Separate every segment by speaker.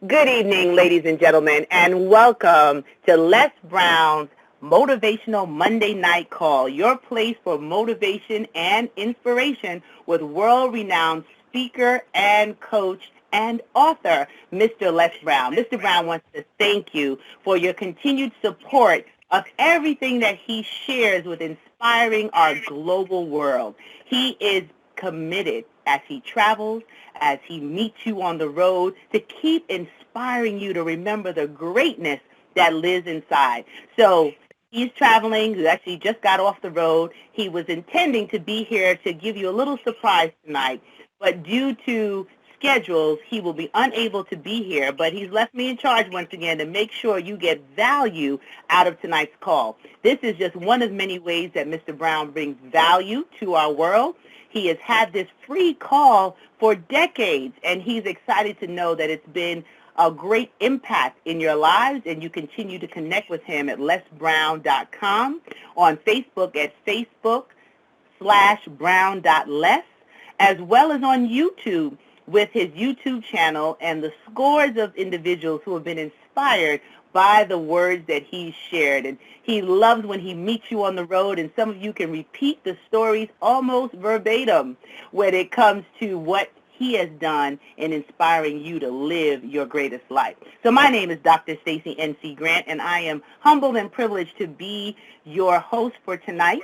Speaker 1: Good evening, ladies and gentlemen, and welcome to Les Brown's Motivational Monday Night Call, your place for motivation and inspiration with world-renowned speaker and coach and author, Mr. Les Brown. Mr. Brown wants to thank you for your continued support of everything that he shares with inspiring our global world. He is committed as he travels, as he meets you on the road, to keep inspiring you to remember the greatness that lives inside. So he's traveling. He actually just got off the road. He was intending to be here to give you a little surprise tonight, but due to schedules, he will be unable to be here, but he's left me in charge once again to make sure you get value out of tonight's call. This is just one of many ways that Mr. Brown brings value to our world. He has had this free call for decades, and he's excited to know that it's been a great impact in your lives, and you continue to connect with him at lesbrown.com, on Facebook at facebook.com/brown.les, as well as on YouTube with his YouTube channel and the scores of individuals who have been inspired by the words that he shared. And he loves when he meets you on the road, and some of you can repeat the stories almost verbatim when it comes to what he has done in inspiring you to live your greatest life. So my name is Dr. Stacey N.C. Grant, and I am humbled and privileged to be your host for tonight.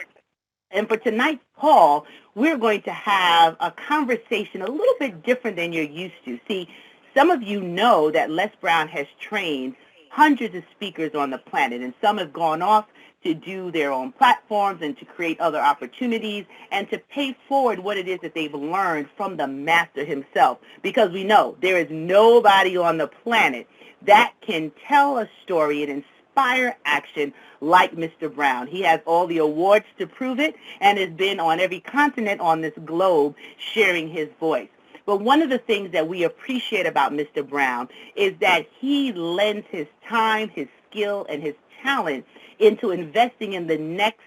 Speaker 1: And for tonight's call, we're going to have a conversation a little bit different than you're used to. See, some of you know that Les Brown has trained hundreds of speakers on the planet, and some have gone off to do their own platforms and to create other opportunities and to pay forward what it is that they've learned from the master himself. Because we know there is nobody on the planet that can tell a story and inspire action like Mr. Brown. He has all the awards to prove it and has been on every continent on this globe sharing his voice. But one of the things that we appreciate about Mr. Brown is that he lends his time, his skill, and his talent into investing in the next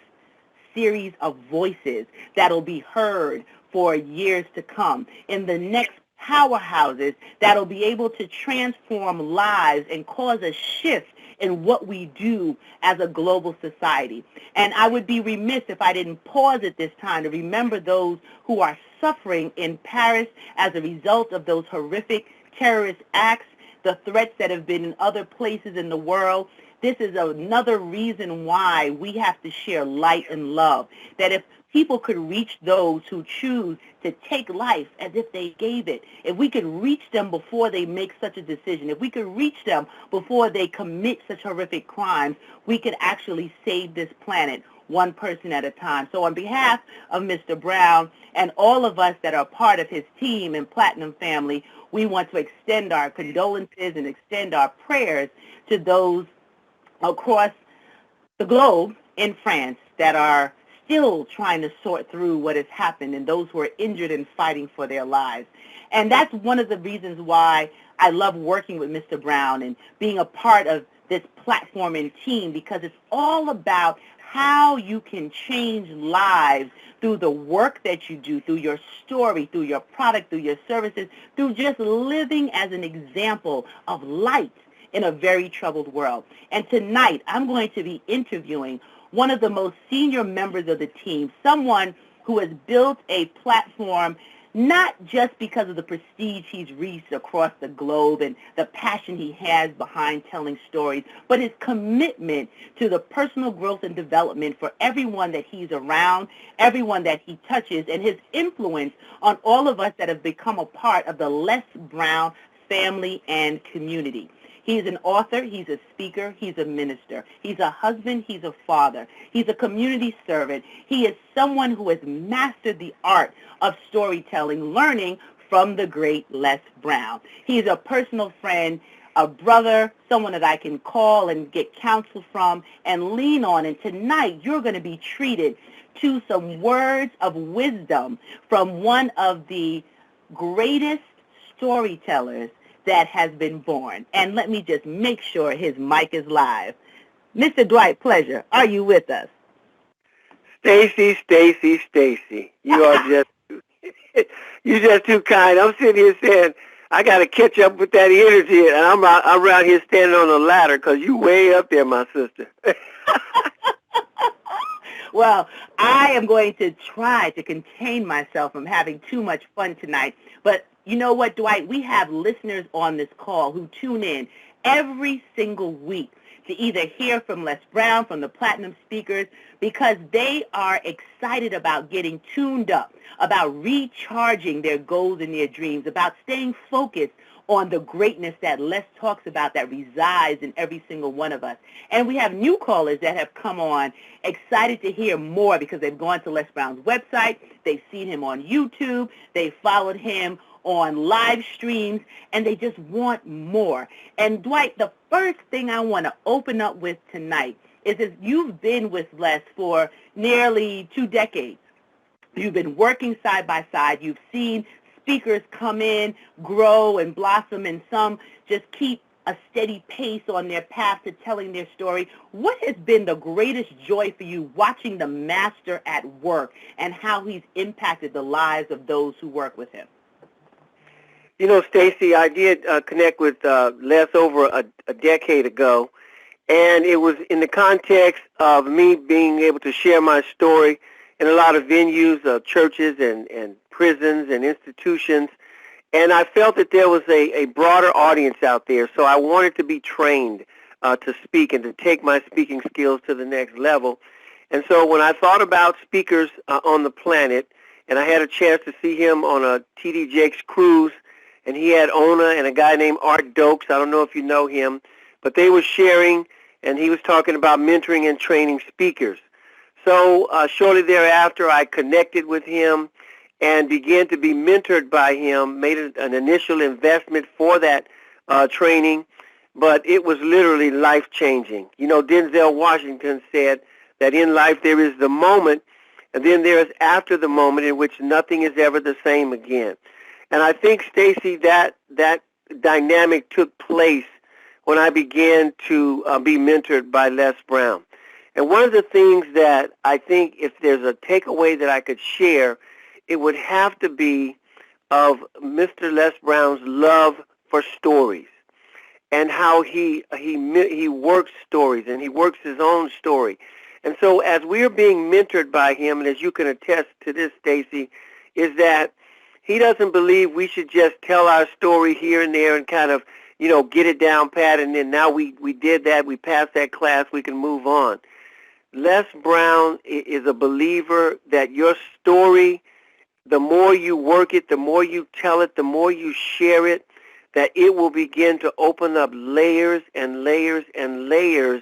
Speaker 1: series of voices that will be heard for years to come, in the next powerhouses that will be able to transform lives and cause a shift in what we do as a global society. And I would be remiss if I didn't pause at this time to remember those who are suffering in Paris as a result of those horrific terrorist acts, the threats that have been in other places in the world. This is another reason why we have to share light and love, that if people could reach those who choose to take life as if they gave it, if we could reach them before they make such a decision, if we could reach them before they commit such horrific crimes, we could actually save this planet one person at a time. So on behalf of Mr. Brown and all of us that are part of his team and Platinum family, we want to extend our condolences and extend our prayers to those across the globe in France that are still trying to sort through what has happened, and those who are injured and fighting for their lives. And that's one of the reasons why I love working with Mr. Brown and being a part of this platform and team, because it's all about how you can change lives through the work that you do, through your story, through your product, through your services, through just living as an example of light in a very troubled world. And tonight, I'm going to be interviewing one of the most senior members of the team, someone who has built a platform not just because of the prestige he's reached across the globe and the passion he has behind telling stories, but his commitment to the personal growth and development for everyone that he's around, everyone that he touches, and his influence on all of us that have become a part of the Les Brown family and community. He's an author, he's a speaker, he's a minister, he's a husband, he's a father, he's a community servant. He is someone who has mastered the art of storytelling, learning from the great Les Brown. He's a personal friend, a brother, someone that I can call and get counsel from and lean on. And tonight you're going to be treated to some words of wisdom from one of the greatest storytellers that has been born. And let me just make sure his mic is live. Mr. Dwight, pleasure. Are you with us?
Speaker 2: Stacey. You are just you're just too kind. I'm sitting here saying, I got to catch up with that energy, and I'm around here standing on a ladder because you way up there, my sister.
Speaker 1: Well, I am going to try to contain myself from having too much fun tonight. But you know what, Dwight? We have listeners on this call who tune in every single week to either hear from Les Brown, from the Platinum Speakers, because they are excited about getting tuned up, about recharging their goals and their dreams, about staying focused on the greatness that Les talks about that resides in every single one of us. And we have new callers that have come on excited to hear more because they've gone to Les Brown's website, they've seen him on YouTube, they've followed him on live streams, and they just want more. And Dwight, the first thing I want to open up with tonight is that you've been with Les for nearly 2 decades. You've been working side by side. You've seen speakers come in, grow and blossom, and some just keep a steady pace on their path to telling their story. What has been the greatest joy for you watching the master at work and how he's impacted the lives of those who work with him?
Speaker 2: You know, Stacy, I did connect with Les over a decade ago, and it was in the context of me being able to share my story in a lot of venues, churches and prisons and institutions, and I felt that there was a broader audience out there, so I wanted to be trained to speak and to take my speaking skills to the next level. And so when I thought about speakers on the planet, and I had a chance to see him on a T.D. Jakes cruise, and he had Ona and a guy named Art Dokes. I don't know if you know him, but they were sharing, and he was talking about mentoring and training speakers. So shortly thereafter, I connected with him and began to be mentored by him, made an initial investment for that training, but it was literally life-changing. You know, Denzel Washington said that in life there is the moment, and then there is after the moment in which nothing is ever the same again. And I think, Stacy, that dynamic took place when I began to be mentored by Les Brown. And one of the things that I think if there's a takeaway that I could share, it would have to be of Mr. Les Brown's love for stories and how he works stories and he works his own story. And so as we're being mentored by him, and as you can attest to this, Stacy, is that he doesn't believe we should just tell our story here and there and kind of, you know, get it down pat, and then now we did that, we passed that class, we can move on. Les Brown is a believer that your story, the more you work it, the more you tell it, the more you share it, that it will begin to open up layers and layers and layers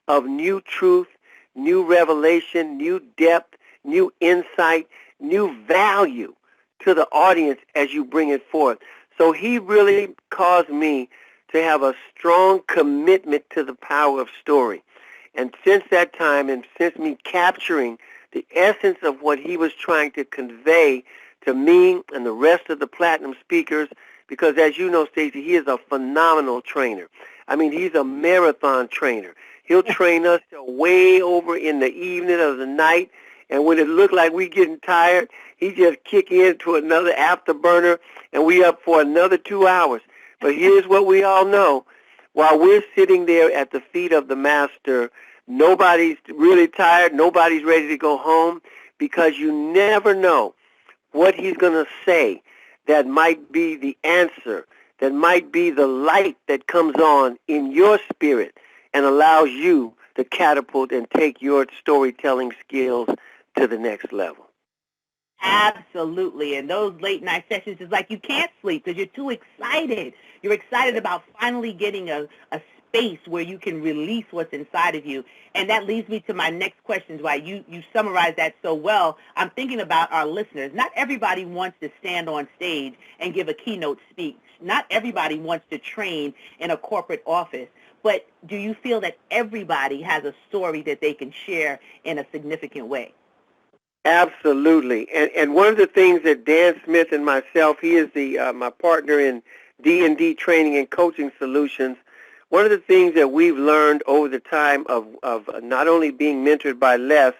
Speaker 2: of new truth, new revelation, new depth, new insight, new value to the audience as you bring it forth. So he really caused me to have a strong commitment to the power of story. And since that time, and since me capturing the essence of what he was trying to convey to me and the rest of the Platinum Speakers, because as you know, Stacey, he is a phenomenal trainer. I mean, he's a marathon trainer. He'll train us till way over in the evening of the night, and when it looked like we getting tired, he just kick into another afterburner, and we up for another 2 hours. But here's what we all know. While we're sitting there at the feet of the Master, nobody's really tired, nobody's ready to go home, because you never know what he's going to say that might be the answer, that might be the light that comes on in your spirit and allows you to catapult and take your storytelling skills to the next level.
Speaker 1: Absolutely. And those late night sessions is like you can't sleep because you're too excited. You're excited about finally getting a space where you can release what's inside of you. And that leads me to my next question, Dwight. You summarized that so well. I'm thinking about our listeners. Not everybody wants to stand on stage and give a keynote speech. Not everybody wants to train in a corporate office. But do you feel that everybody has a story that they can share in a significant way?
Speaker 2: Absolutely. And one of the things that Dan Smith and myself, he is my partner in D&D Training and Coaching Solutions, one of the things that we've learned over the time of not only being mentored by Les,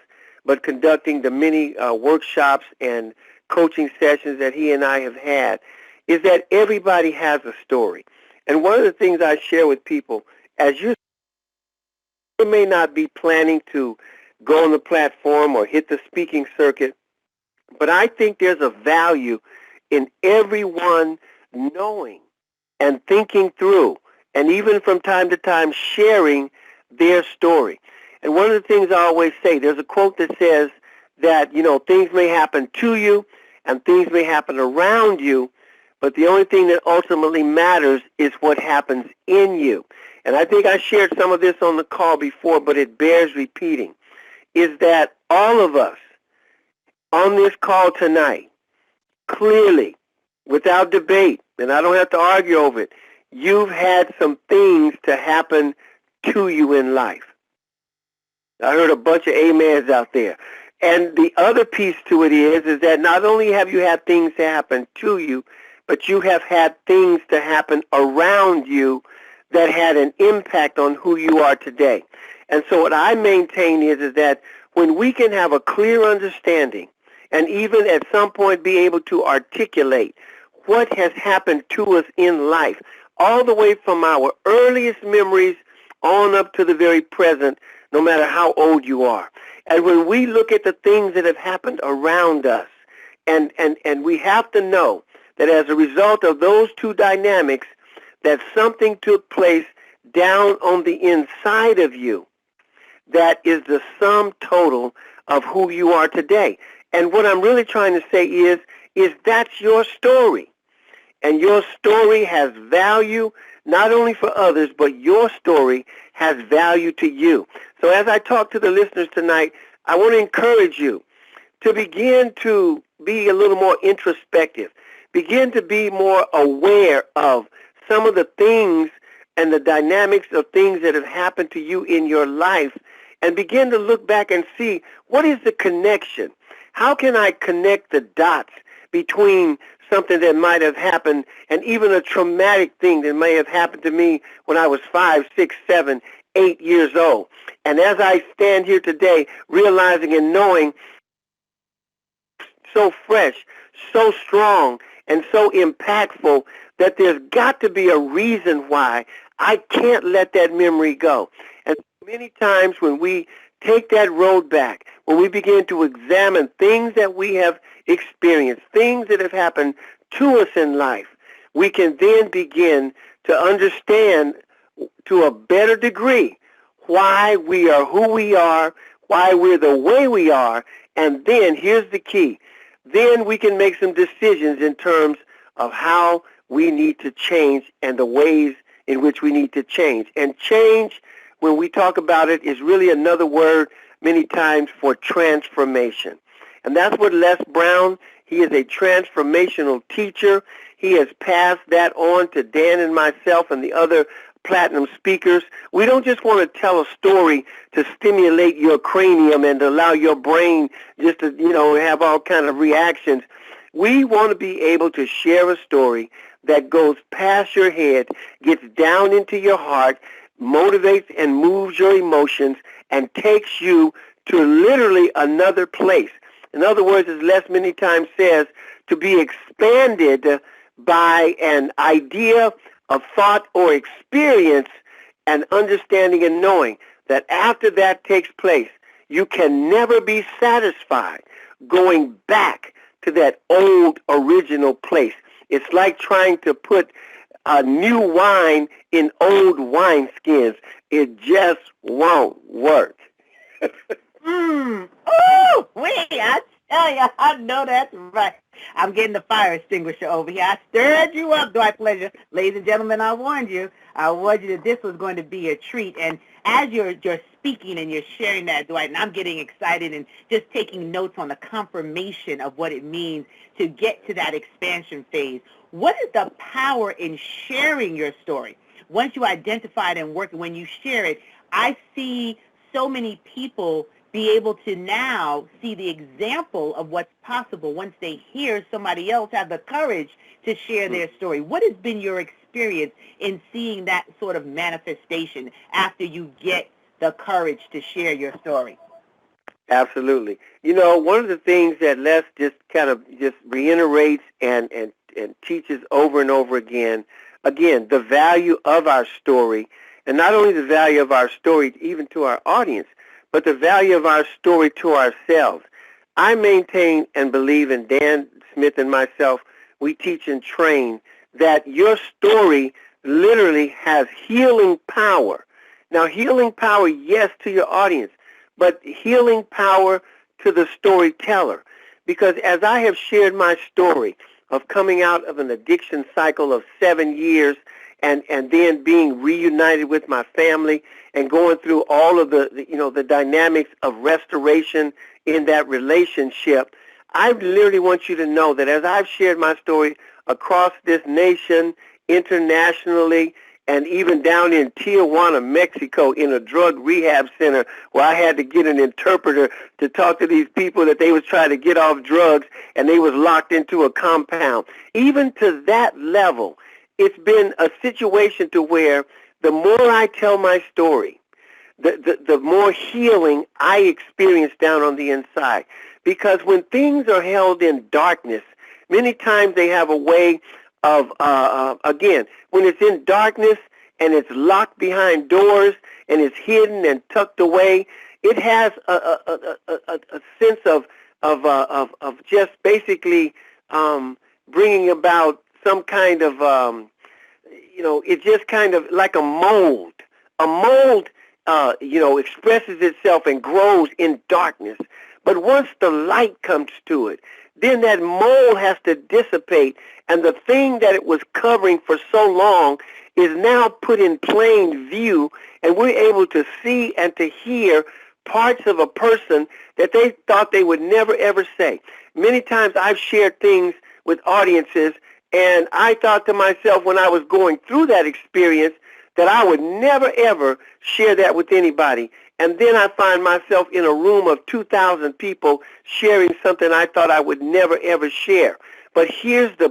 Speaker 2: but conducting the many workshops and coaching sessions that he and I have had, is that everybody has a story. And one of the things I share with people, as you may not be planning to go on the platform or hit the speaking circuit, but I think there's a value in everyone knowing and thinking through, and even from time to time sharing their story. And one of the things I always say, there's a quote that says that, things may happen to you and things may happen around you, but the only thing that ultimately matters is what happens in you. And I think I shared some of this on the call before, but it bears repeating, is that all of us on this call tonight, clearly, without debate, and I don't have to argue over it, you've had some things to happen to you in life. I heard a bunch of amens out there. And the other piece to it is that not only have you had things to happen to you, but you have had things to happen around you that had an impact on who you are today. And so what I maintain is that when we can have a clear understanding and even at some point be able to articulate what has happened to us in life, all the way from our earliest memories on up to the very present, no matter how old you are. And when we look at the things that have happened around us, and we have to know that as a result of those two dynamics, that something took place down on the inside of you that is the sum total of who you are today. And what I'm really trying to say is that's your story. And your story has value not only for others, but your story has value to you. So as I talk to the listeners tonight, I want to encourage you to begin to be a little more introspective. Begin to be more aware of some of the things and the dynamics of things that have happened to you in your life, and begin to look back and see what is the connection. How can I connect the dots between something that might have happened and even a traumatic thing that may have happened to me when I was 5, 6, 7, 8 years old. And as I stand here today, realizing and knowing so fresh, so strong, and so impactful that there's got to be a reason why I can't let that memory go. And many times when we take that road back, when we begin to examine things that we have experienced, things that have happened to us in life, we can then begin to understand to a better degree why we are who we are, why we're the way we are, and then here's the key. Then we can make some decisions in terms of how we need to change and the ways in which we need to change. And change, when we talk about it, is really another word many times for transformation. And that's what Les Brown, he is a transformational teacher. He has passed that on to Dan and myself and the other platinum speakers. We don't just want to tell a story to stimulate your cranium and to allow your brain just to, have all kind of reactions. We want to be able to share a story that goes past your head, gets down into your heart, motivates and moves your emotions, and takes you to literally another place. In other words, as Les many times says, to be expanded by an idea, a thought, or experience, and understanding and knowing that after that takes place, you can never be satisfied going back to that old original place. It's like trying to put a new wine in old wineskins. It just won't work.
Speaker 1: Oh, wait, I tell you, I know that's right. I'm getting the fire extinguisher over here. I stirred you up, Dwight Pleasure. Ladies and gentlemen, I warned you. I warned you that this was going to be a treat. And as you're speaking and you're sharing that, Dwight, and I'm getting excited and just taking notes on the confirmation of what it means to get to that expansion phase. What is the power in sharing your story? Once you identify it and work it, when you share it, I see so many people be able to now see the example of what's possible once they hear somebody else have the courage to share their story. What has been your experience in seeing that sort of manifestation after you get the courage to share your story?
Speaker 2: Absolutely. One of the things that Les just kind of just reiterates and and teaches over and over again, the value of our story, and not only the value of our story even to our audience, but the value of our story to ourselves. I maintain and believe, and Dan Smith and myself, we teach and train that your story literally has healing power. Now, healing power, yes, to your audience, but healing power to the storyteller. Because as I have shared my story of coming out of an addiction cycle of 7 years and then being reunited with my family and going through all of the dynamics of restoration in that relationship, I literally want you to know that as I've shared my story across this nation, internationally, and even down in Tijuana, Mexico, in a drug rehab center where I had to get an interpreter to talk to these people that they was trying to get off drugs, and they was locked into a compound. Even to that level, it's been a situation to where the more I tell my story, the more healing I experience down on the inside. Because when things are held in darkness, many times they have a way of, again, when it's in darkness and it's locked behind doors and it's hidden and tucked away, it has a sense of just basically bringing about some kind of, it's just kind of like a mold. A mold, expresses itself and grows in darkness. But once the light comes to it, then that mold has to dissipate, and the thing that it was covering for so long is now put in plain view, and we're able to see and to hear parts of a person that they thought they would never, ever say. Many times I've shared things with audiences, and I thought to myself when I was going through that experience that I would never, ever share that with anybody. And then I find myself in a room of 2,000 people sharing something I thought I would never, ever share. But here's the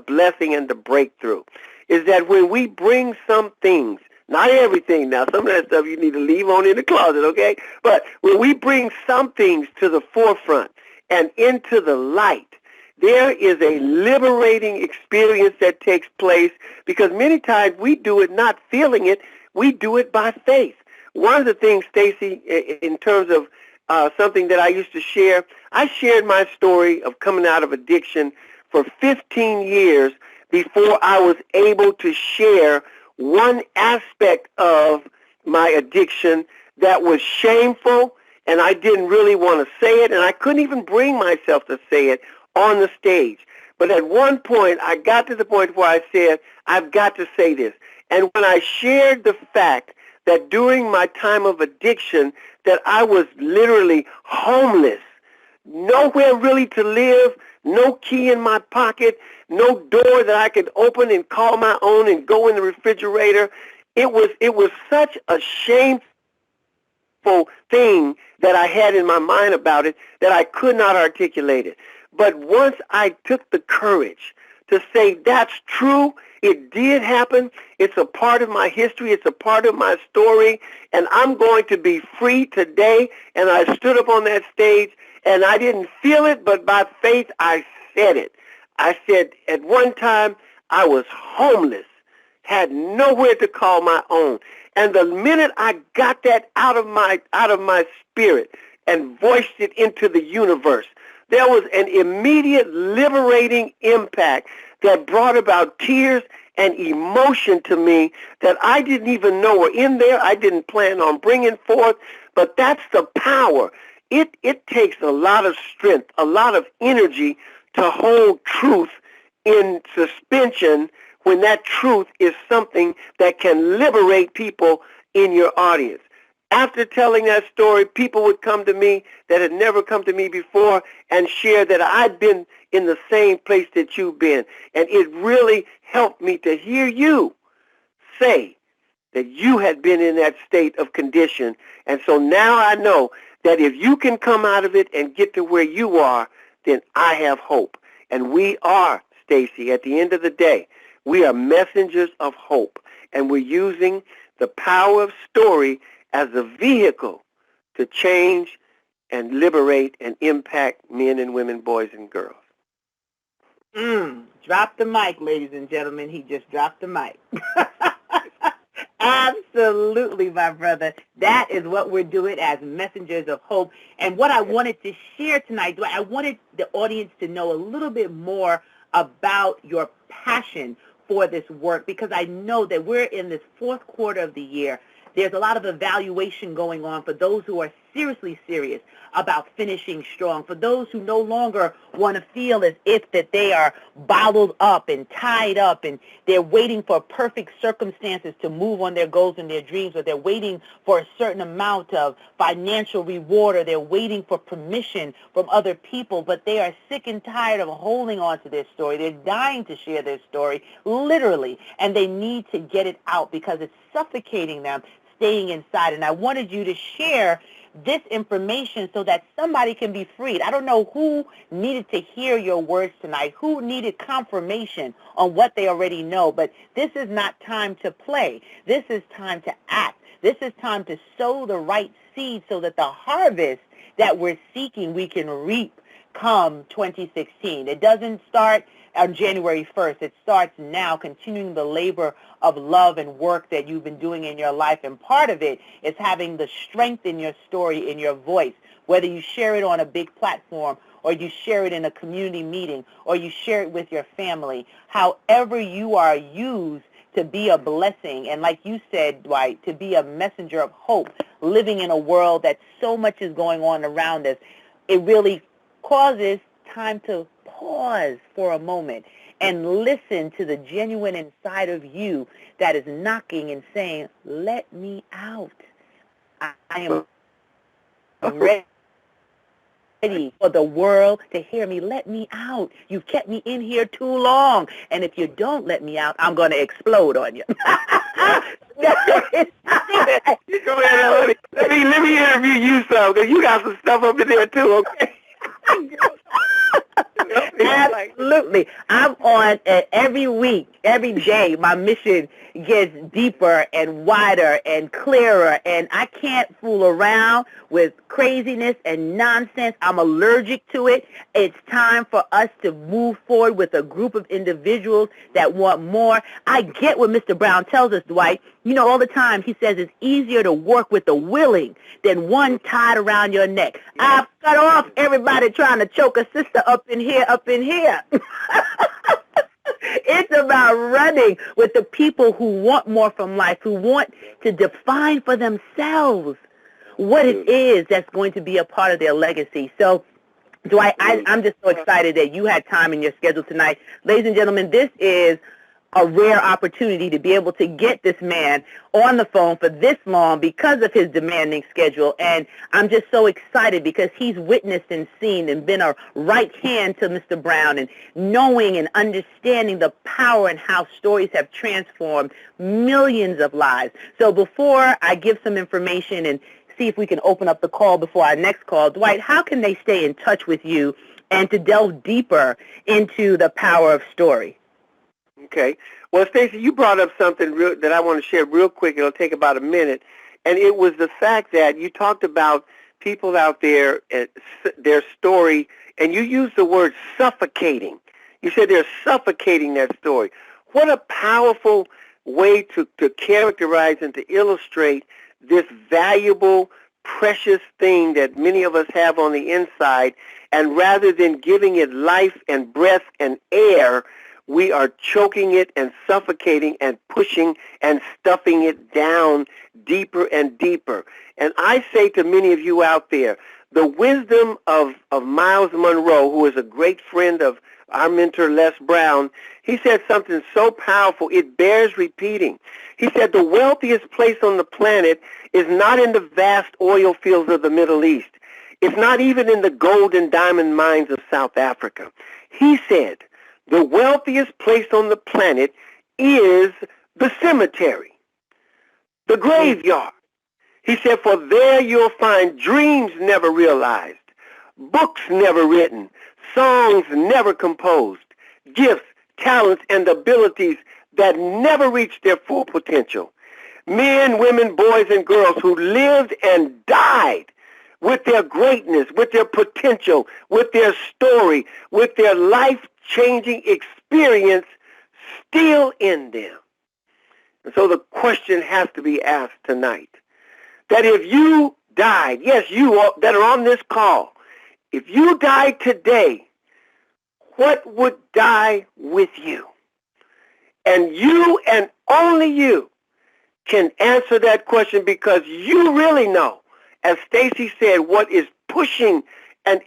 Speaker 2: blessing and the breakthrough, is that when we bring some things, not everything now, some of that stuff you need to leave on in the closet, okay? But when we bring some things to the forefront and into the light, there is a liberating experience that takes place, because many times we do it not feeling it, we do it by faith. One of the things, Stacy, in terms of something that I used to share, I shared my story of coming out of addiction for 15 years before I was able to share one aspect of my addiction that was shameful, and I didn't really want to say it, and I couldn't even bring myself to say it on the stage. But at one point, I got to the point where I said, I've got to say this. And when I shared the fact that during my time of addiction, that I was literally homeless, nowhere really to live, no key in my pocket, no door that I could open and call my own and go in the refrigerator. It was such a shameful thing that I had in my mind about it that I could not articulate it. But once I took the courage to say, that's true, it did happen, it's a part of my history, it's a part of my story, and I'm going to be free today, and I stood up on that stage, and I didn't feel it, but by faith I said it. I said, at one time, I was homeless, had nowhere to call my own. And the minute I got that out of my spirit and voiced it into the universe, there was an immediate liberating impact that brought about tears and emotion to me that I didn't even know were in there. I didn't plan on bringing forth, but that's the power. It takes a lot of strength, a lot of energy to hold truth in suspension when that truth is something that can liberate people in your audience. After telling that story, people would come to me that had never come to me before and share that I'd been in the same place that you've been. And it really helped me to hear you say that you had been in that state of condition. And so now I know that if you can come out of it and get to where you are, then I have hope. And we are, Stacy, at the end of the day, we are messengers of hope. And we're using the power of story as a vehicle to change and liberate and impact men and women, boys and girls.
Speaker 1: Drop the mic, ladies and gentlemen. He just dropped the mic. Absolutely, my brother. That is what we're doing as messengers of hope. And what I wanted to share tonight, Dwight, I wanted the audience to know a little bit more about your passion for this work, because I know that we're in this fourth quarter of the year. There's a lot of evaluation going on for those who are seriously serious about finishing strong, for those who no longer want to feel as if that they are bottled up and tied up and they're waiting for perfect circumstances to move on their goals and their dreams, or they're waiting for a certain amount of financial reward, or they're waiting for permission from other people, but they are sick and tired of holding on to their story. They're dying to share their story, literally, and they need to get it out because it's suffocating them, staying inside. And I wanted you to share this information so that somebody can be freed. I don't know who needed to hear your words tonight, who needed confirmation on what they already know, but this is not time to play. This is time to act. This is time to sow the right seed so that the harvest that we're seeking we can reap come 2016. It doesn't start on January 1st. It starts now, continuing the labor of love and work that you've been doing in your life. And part of it is having the strength in your story, in your voice, whether you share it on a big platform or you share it in a community meeting or you share it with your family. However you are used to be a blessing, and like you said, Dwight, to be a messenger of hope, living in a world that so much is going on around us, it really causes time to pause for a moment and listen to the genuine inside of you that is knocking and saying, let me out. I am ready for the world to hear me. Let me out. You've kept me in here too long. And if you don't let me out, I'm going to explode on you.
Speaker 2: Go ahead, honey. Let me interview you some, because you got some stuff up in there too, okay?
Speaker 1: Absolutely. I'm on every week, every day. My mission gets deeper and wider and clearer, and I can't fool around with craziness and nonsense. I'm allergic to it. It's time for us to move forward with a group of individuals that want more. I get what Mr. Brown tells us, Dwight. You know, all the time he says it's easier to work with the willing than one tied around your neck. I've cut off everybody trying to choke a sister up in here, up in here. It's about running with the people who want more from life, who want to define for themselves what it is that's going to be a part of their legacy. So, Dwight, I'm just so excited that you had time in your schedule tonight. Ladies and gentlemen, this is a rare opportunity to be able to get this man on the phone for this long because of his demanding schedule. And I'm just so excited because he's witnessed and seen and been a right hand to Mr. Brown, and knowing and understanding the power and how stories have transformed millions of lives. So before I give some information and see if we can open up the call before our next call, Dwight, how can they stay in touch with you and to delve deeper into the power of story?
Speaker 2: Okay. Well, Stacey, you brought up something that I want to share real quick. It'll take about a minute. And it was the fact that you talked about people out there, their story, and you used the word suffocating. You said they're suffocating that story. What a powerful way to characterize and to illustrate this valuable, precious thing that many of us have on the inside. And rather than giving it life and breath and air, we are choking it and suffocating and pushing and stuffing it down deeper and deeper. And I say to many of you out there, the wisdom of Miles Monroe, who is a great friend of our mentor Les Brown, he said something so powerful, it bears repeating. He said the wealthiest place on the planet is not in the vast oil fields of the Middle East. It's not even in the gold and diamond mines of South Africa. He said, the wealthiest place on the planet is the cemetery, the graveyard. He said, for there you'll find dreams never realized, books never written, songs never composed, gifts, talents, and abilities that never reached their full potential. Men, women, boys, and girls who lived and died with their greatness, with their potential, with their story, with their life life-changing experience still in them. And so the question has to be asked tonight, that if you died, yes, you that are on this call, if you died today, what would die with you? And you and only you can answer that question, because you really know, as Stacy said, what is pushing and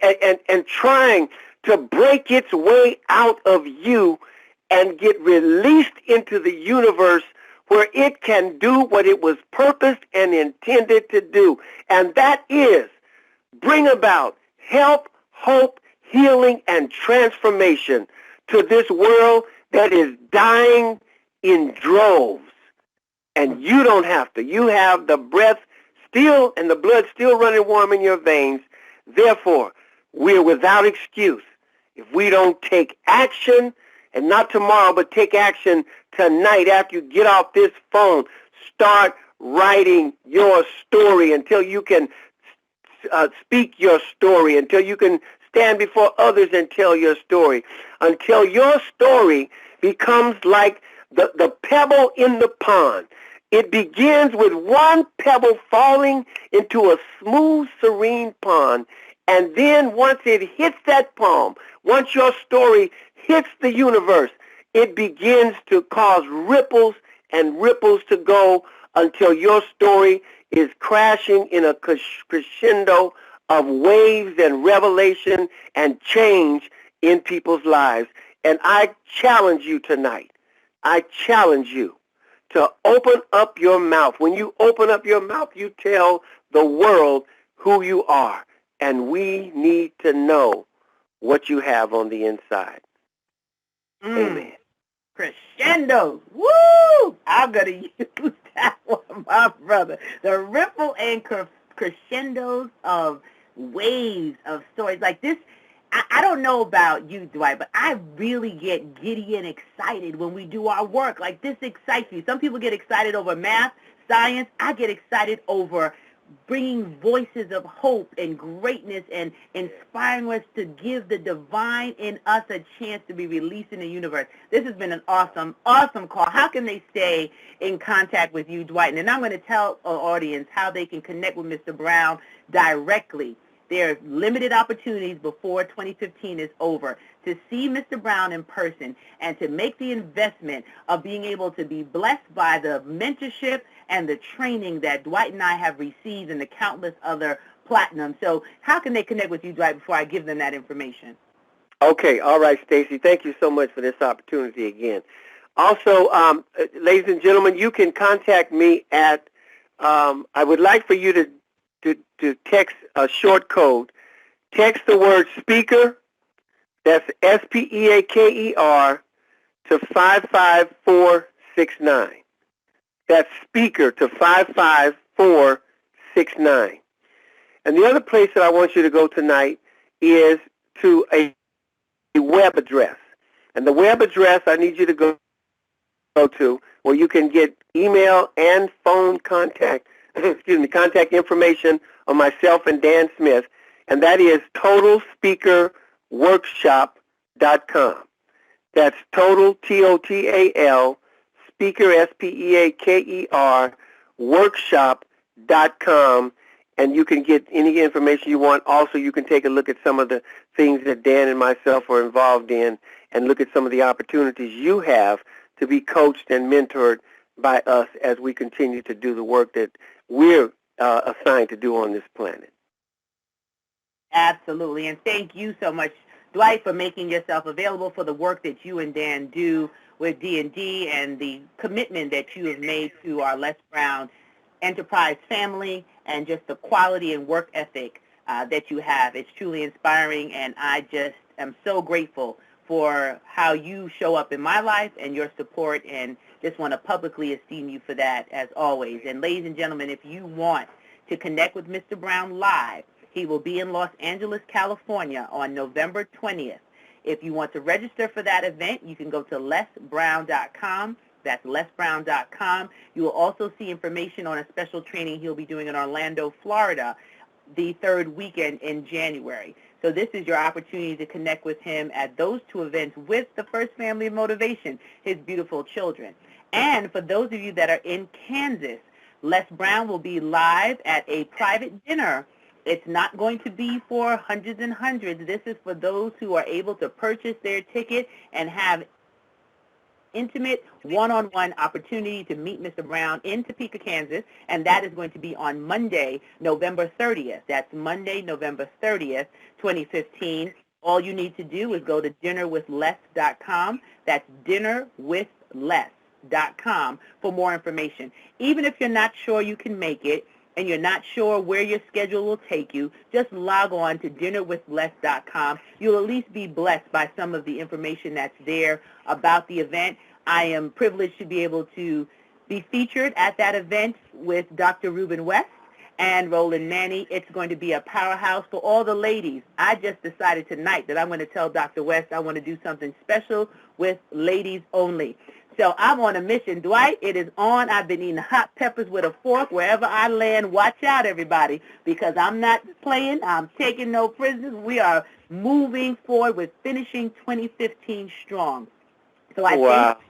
Speaker 2: trying to break its way out of you and get released into the universe where it can do what it was purposed and intended to do. And that is bring about help, hope, healing, and transformation to this world that is dying in droves. And you don't have to. You have the breath still and the blood still running warm in your veins. Therefore, we're without excuse if we don't take action, and not tomorrow, but take action tonight after you get off this phone. Start writing your story until you can speak your story, until you can stand before others and tell your story, until your story becomes like the pebble in the pond. It begins with one pebble falling into a smooth, serene pond, and then once it hits that pond, once your story hits the universe, it begins to cause ripples and ripples to go until your story is crashing in a crescendo of waves and revelation and change in people's lives. And I challenge you tonight, I challenge you to open up your mouth. When you open up your mouth, you tell the world who you are. And we need to know what you have on the inside. Amen.
Speaker 1: Crescendos. Woo! I'm going to use that one, my brother. The ripple and crescendos of waves of stories like this. I don't know about you, Dwight, but I really get giddy and excited when we do our work. Like, this excites me. Some people get excited over math, science. I get excited over bringing voices of hope and greatness and inspiring us to give the divine in us a chance to be released in the universe. This has been an awesome, awesome call. How can they stay in contact with you, Dwight? And I'm going to tell our audience how they can connect with Mr. Brown directly. There are limited opportunities before 2015 is over to see Mr. Brown in person and to make the investment of being able to be blessed by the mentorship and the training that Dwight and I have received and the countless other platinum. So how can they connect with you, Dwight, before I give them that information?
Speaker 2: Okay. All right, Stacy. Thank you so much for this opportunity again. Also, ladies and gentlemen, you can contact me at, I would like for you to text a short code. Text the word speaker, that's SPEAKER, to 55469. That's speaker to 55469. And the other place that I want you to go tonight is to a web address. And the web address I need you to go to where you can get email and phone contact contact information on myself and Dan Smith, and that is totalspeakerworkshop.com. That's total, TOTAL, speaker, SPEAKER, workshop.com, and you can get any information you want. Also, you can take a look at some of the things that Dan and myself are involved in and look at some of the opportunities you have to be coached and mentored by us as we continue to do the work that we're assigned to do on this planet.
Speaker 1: Absolutely. And thank you so much, Dwight, for making yourself available for the work that you and Dan do with D&D and the commitment that you have made to our Les Brown Enterprise family and just the quality and work ethic that you have. It's truly inspiring, and I just am so grateful for how you show up in my life and your support, and just want to publicly esteem you for that as always. And ladies and gentlemen, if you want to connect with Mr. Brown live, he will be in Los Angeles, California on November 20th. If you want to register for that event, you can go to lesbrown.com. That's lesbrown.com. You will also see information on a special training he'll be doing in Orlando, Florida, the third weekend in January. So this is your opportunity to connect with him at those two events with the First Family of Motivation, his beautiful children. And for those of you that are in Kansas, Les Brown will be live at a private dinner. It's not going to be for hundreds and hundreds. This is for those who are able to purchase their ticket and have intimate one-on-one opportunity to meet Mr. Brown in Topeka, Kansas, and that is going to be on Monday, November 30th. That's Monday, November 30th, 2015. All you need to do is go to dinnerwithles.com. That's dinnerwithles.com for more information. Even if you're not sure you can make it, and you're not sure where your schedule will take you, just log on to dinnerwithles.com. You'll at least be blessed by some of the information that's there about the event. I am privileged to be able to be featured at that event with Dr. Reuben West and Roland Manny. It's going to be a powerhouse for all the ladies. I just decided tonight that I'm going to tell Dr. West I want to do something special with ladies only. So I'm on a mission. Dwight, it is on. I've been eating hot peppers with a fork wherever I land. Watch out, everybody, because I'm not playing. I'm taking no prisoners. We are moving forward with finishing 2015 strong. So I thank you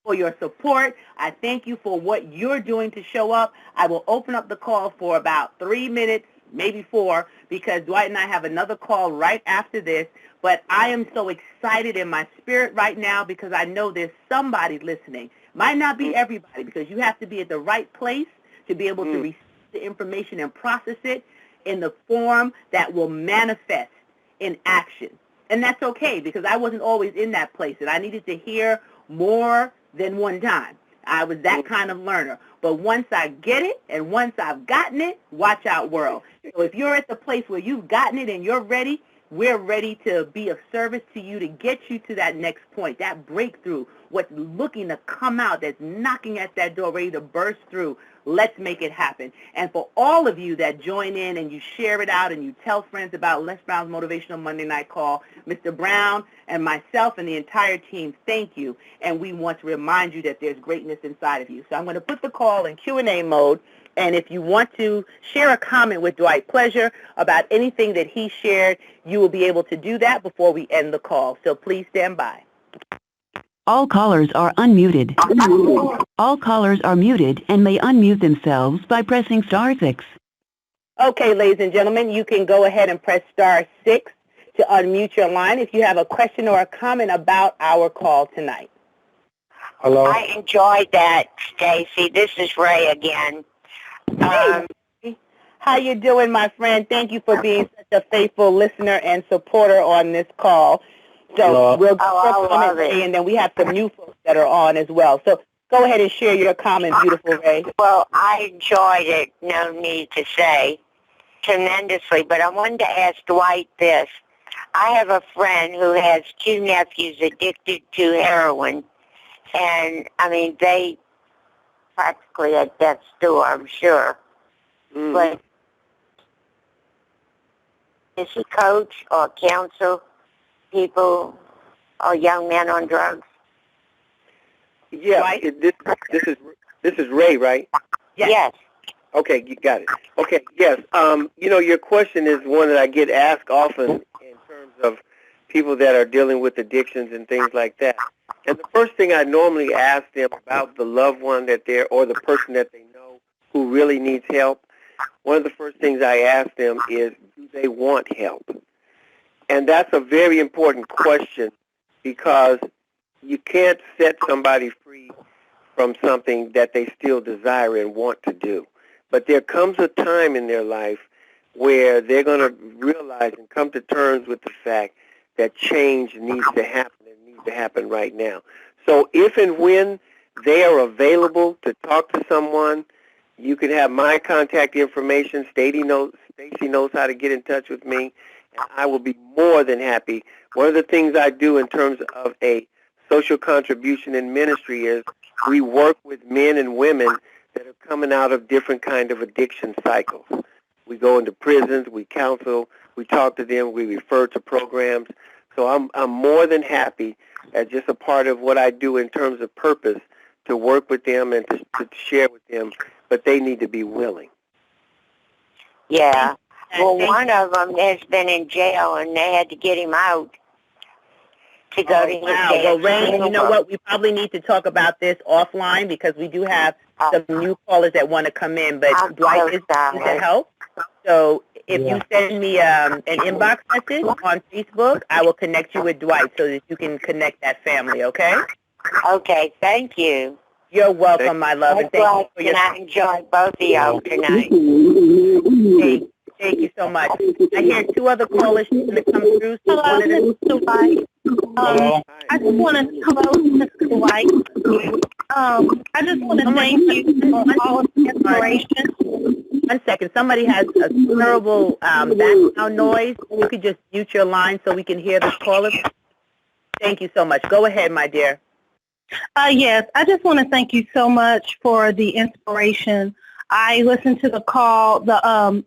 Speaker 1: for your support. I thank you for what you're doing to show up. I will open up the call for about 3 minutes, maybe 4, because Dwight and I have another call right after this. But I am so excited in my spirit right now because I know there's somebody listening. Might not be everybody, because you have to be at the right place to be able to receive the information and process it in the form that will manifest in action. And that's okay, because I wasn't always in that place, and I needed to hear more than one time. I was that kind of learner. But once I get it and once I've gotten it, watch out, world. So if you're at the place where you've gotten it and you're ready, we're ready to be of service to you to get you to that next point, that breakthrough, what's looking to come out, that's knocking at that door, ready to burst through. Let's make it happen. And for all of you that join in and you share it out and you tell friends about Les Brown's Motivational Monday Night Call, Mr. Brown and myself and the entire team, thank you. And we want to remind you that there's greatness inside of you. So I'm going to put the call in Q&A mode. And if you want to share a comment with Dwight Pleasure about anything that he shared, you will be able to do that before we end the call. So please stand by.
Speaker 3: All callers are unmuted. All callers are muted and may unmute themselves by pressing *6.
Speaker 1: Okay, ladies and gentlemen, you can go ahead and press *6 to unmute your line if you have a question or a comment about our call tonight.
Speaker 4: Hello. I enjoyed that, Stacy. This is Ray again.
Speaker 1: Hey, how you doing, my friend? Thank you for being such a faithful listener and supporter on this call. So we'll comment Ray, and then we have some new folks that are on as well. So go ahead and share your comment, beautiful Ray.
Speaker 4: Well, I enjoyed it, no need to say, tremendously. But I wanted to ask Dwight this. I have a friend who has 2 nephews addicted to heroin. And, I mean, they practically at death's door, I'm sure. But does he coach or counsel people or young men on drugs?
Speaker 2: Yeah,
Speaker 1: Right.
Speaker 2: This is Ray, right?
Speaker 4: Yes.
Speaker 2: Okay, you got it. Okay, yes. Your question is one that I get asked often in terms of people that are dealing with addictions and things like that. And the first thing I normally ask them about the loved one that they're, or the person that they know who really needs help, one of the first things I ask them is, do they want help? And that's a very important question, because you can't set somebody free from something that they still desire and want to do. But there comes a time in their life where they're going to realize and come to terms with the fact that change needs to happen and needs to happen right now. So if and when they are available to talk to someone, you can have my contact information. Stacy knows how to get in touch with me, and I will be more than happy. One of the things I do in terms of a social contribution in ministry is we work with men and women that are coming out of different kind of addiction cycles. We go into prisons, we counsel, we talk to them, we refer to programs. So I'm more than happy as just a part of what I do in terms of purpose to work with them and to share with them, but they need to be willing.
Speaker 4: Yeah. Well, one of them has been in jail, and they had to get him out to go to his dad's
Speaker 1: Well, Ray, you know
Speaker 4: funeral.
Speaker 1: what? We probably need to talk about this offline because we do have some new callers that want to come in, but
Speaker 4: I'm
Speaker 1: Dwight
Speaker 4: so
Speaker 1: is going to
Speaker 4: sorry.
Speaker 1: help. So if you send me an inbox message on Facebook, I will connect you with Dwight so that you can connect that family, okay?
Speaker 4: Okay, thank you.
Speaker 1: You're welcome, my love, and thank you for your
Speaker 4: And I enjoyed both of y'all tonight.
Speaker 1: Thank you so much. I hear two other callers trying to come through. So
Speaker 5: Hello,
Speaker 1: one of them,
Speaker 5: Mr. White. I just want to, hello, Mr. White. I just want to thank you for all of the inspiration.
Speaker 1: 1 second. Somebody has a terrible background noise. You could just mute your line so we can hear the caller. Thank you so much. Go ahead, my dear.
Speaker 5: Yes, I just want to thank you so much for the inspiration. I listened to the call, the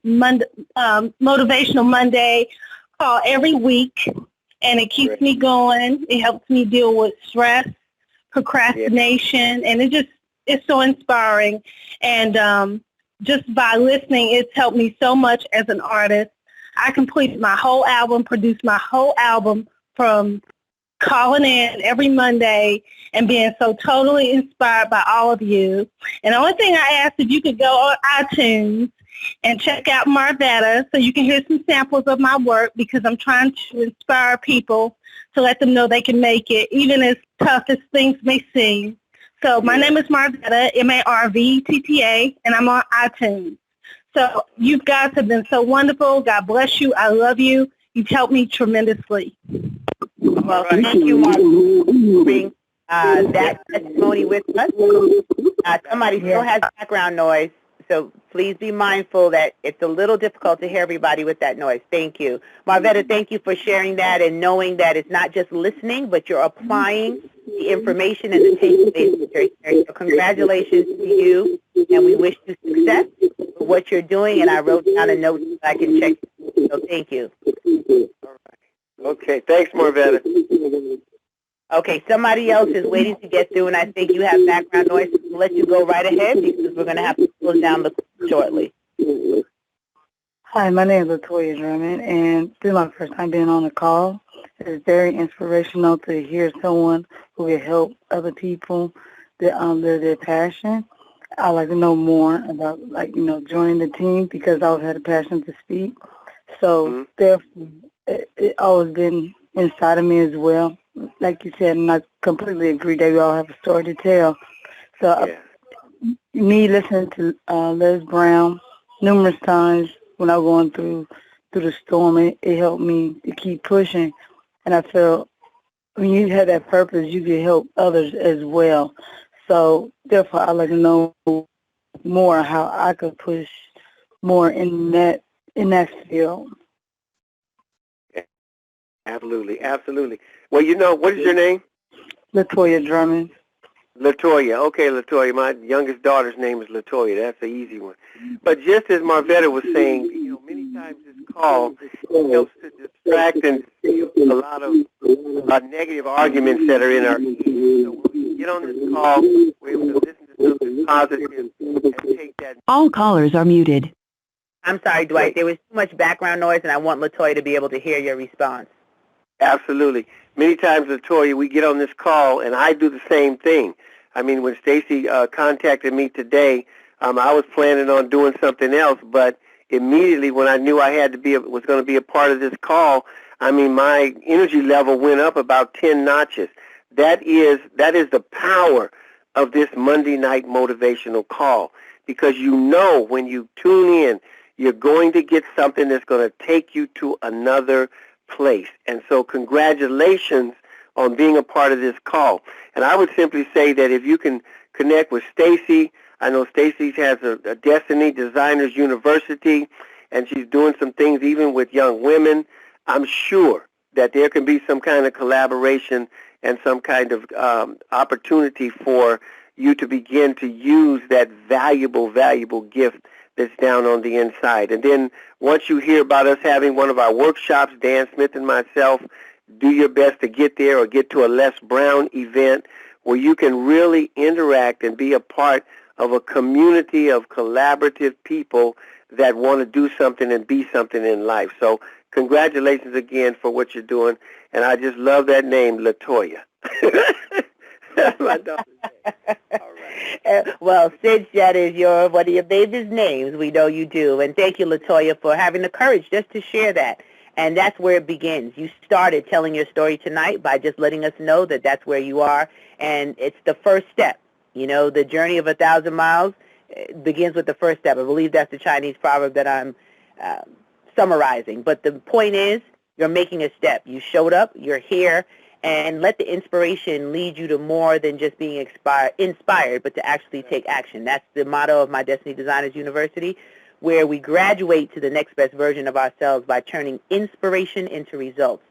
Speaker 5: Motivational Monday call every week, and it keeps me going. It helps me deal with stress, procrastination, and it's so inspiring. And just by listening, it's helped me so much as an artist. I completed my whole album, produced my whole album from calling in every Monday and being so totally inspired by all of you. And the only thing I ask, if you could go on iTunes and check out Marvetta so you can hear some samples of my work, because I'm trying to inspire people to let them know they can make it, even as tough as things may seem. So my name is Marvetta, Marvtta, and I'm on iTunes. So you guys have been so wonderful. God bless you. I love you. You've helped me tremendously.
Speaker 1: Well, thank you, Mark, for being that testimony with us. Somebody still has background noise, so please be mindful that it's a little difficult to hear everybody with that noise. Thank you. Marvetta, thank you for sharing that and knowing that it's not just listening, but you're applying the information and the takeaways that you're hearing. So congratulations to you, and we wish you success for what you're doing, and I wrote down a note so I can check. So thank you.
Speaker 2: Okay, thanks, Marvetta.
Speaker 1: Okay, somebody else is waiting to get through, and I think you have background noise. We'll let you go right ahead because we're going to have to close down the call shortly.
Speaker 6: Hi, my name is Latoya Drummond, and this is my first time being on the call. It's very inspirational to hear someone who can help other people that live their passion. I'd like to know more about, joining the team because I always had a passion to speak. So, therefore, it always been inside of me as well. Like you said, and I completely agree that we all have a story to tell. So, me listening to Les Brown numerous times when I was going through the storm, it helped me to keep pushing. And I feel when you have that purpose, you can help others as well. So, therefore, I'd like to know more how I could push more in that field.
Speaker 2: Absolutely, absolutely. Well, what is your name?
Speaker 6: Latoya Drummond.
Speaker 2: Latoya. Okay, Latoya. My youngest daughter's name is Latoya. That's an easy one. But just as Marvetta was saying, many times this call helps to distract and a lot of negative arguments that are in our head. So when we get on this call, we're able to listen to something positive and take that.
Speaker 3: All callers are muted.
Speaker 1: I'm sorry, Dwight. There was too much background noise, and I want Latoya to be able to hear your response.
Speaker 2: Absolutely. Many times, Latoya, we get on this call, and I do the same thing. I mean, when Stacy contacted me today, I was planning on doing something else, but immediately when I knew I was going to be a part of this call, I mean, my energy level went up about 10 notches. That is the power of this Monday night motivational call, because when you tune in, you're going to get something that's going to take you to another place. And so congratulations on being a part of this call. And I would simply say that if you can connect with Stacy, I know Stacy has a Destiny Designers University, and she's doing some things even with young women. I'm sure that there can be some kind of collaboration and some kind of opportunity for you to begin to use that valuable gift that's down on the inside. And then once you hear about us having one of our workshops, Dan Smith and myself, do your best to get there or get to a Les Brown event where you can really interact and be a part of a community of collaborative people that want to do something and be something in life. So congratulations again for what you're doing, and I just love that name, LaToya. That's my daughter's name. All right.
Speaker 1: Well, since that is one of your baby's names, we know you do. And thank you, LaToya, for having the courage just to share that. And that's where it begins. You started telling your story tonight by just letting us know that that's where you are. And it's the first step. You know, the journey of 1,000 miles begins with the first step. I believe that's the Chinese proverb that I'm summarizing. But the point is, you're making a step. You showed up. You're here. And let the inspiration lead you to more than just being inspired, but to actually take action. That's the motto of my Destiny Designers University, where we graduate to the next best version of ourselves by turning inspiration into results.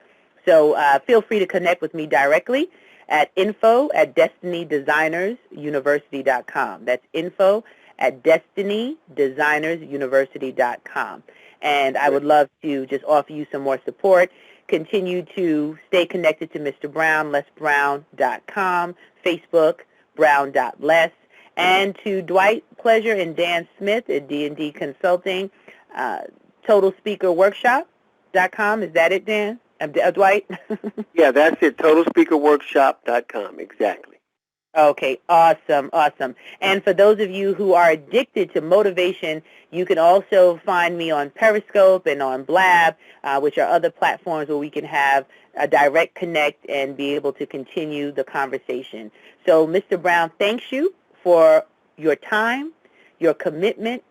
Speaker 1: So feel free to connect with me directly at info@destinydesignersuniversity.com. That's info@destinydesignersuniversity.com. And I would love to just offer you some more support. Continue to stay connected to Mr. Brown, lesbrown.com, Facebook, brown.les, and to Dwight Pleasure and Dan Smith at D&D Consulting, totalspeakerworkshop.com. Is that it, Dan? Dwight?
Speaker 2: Yeah, that's it, totalspeakerworkshop.com, exactly.
Speaker 1: Okay, awesome, awesome. And for those of you who are addicted to motivation, you can also find me on Periscope and on Blab, which are other platforms where we can have a direct connect and be able to continue the conversation. So, Mr. Brown, thanks you for your time, your commitment,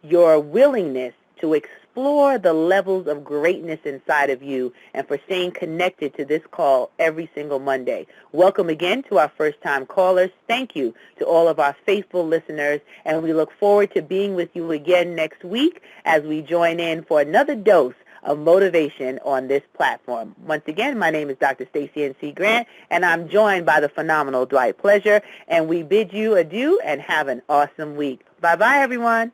Speaker 1: your willingness to explore the levels of greatness inside of you, and for staying connected to this call every single Monday. Welcome again to our first-time callers. Thank you to all of our faithful listeners, and we look forward to being with you again next week as we join in for another dose of motivation on this platform. Once again, my name is Dr. Stacey N.C. Grant, and I'm joined by the phenomenal Dwight Pleasure, and we bid you adieu and have an awesome week. Bye-bye, everyone.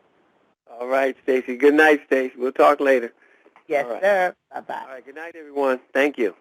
Speaker 2: All right, Stacey. Good night, Stacey. We'll talk later.
Speaker 1: Yes,
Speaker 2: right.
Speaker 1: sir. Bye-bye.
Speaker 2: All right, good night, everyone. Thank you.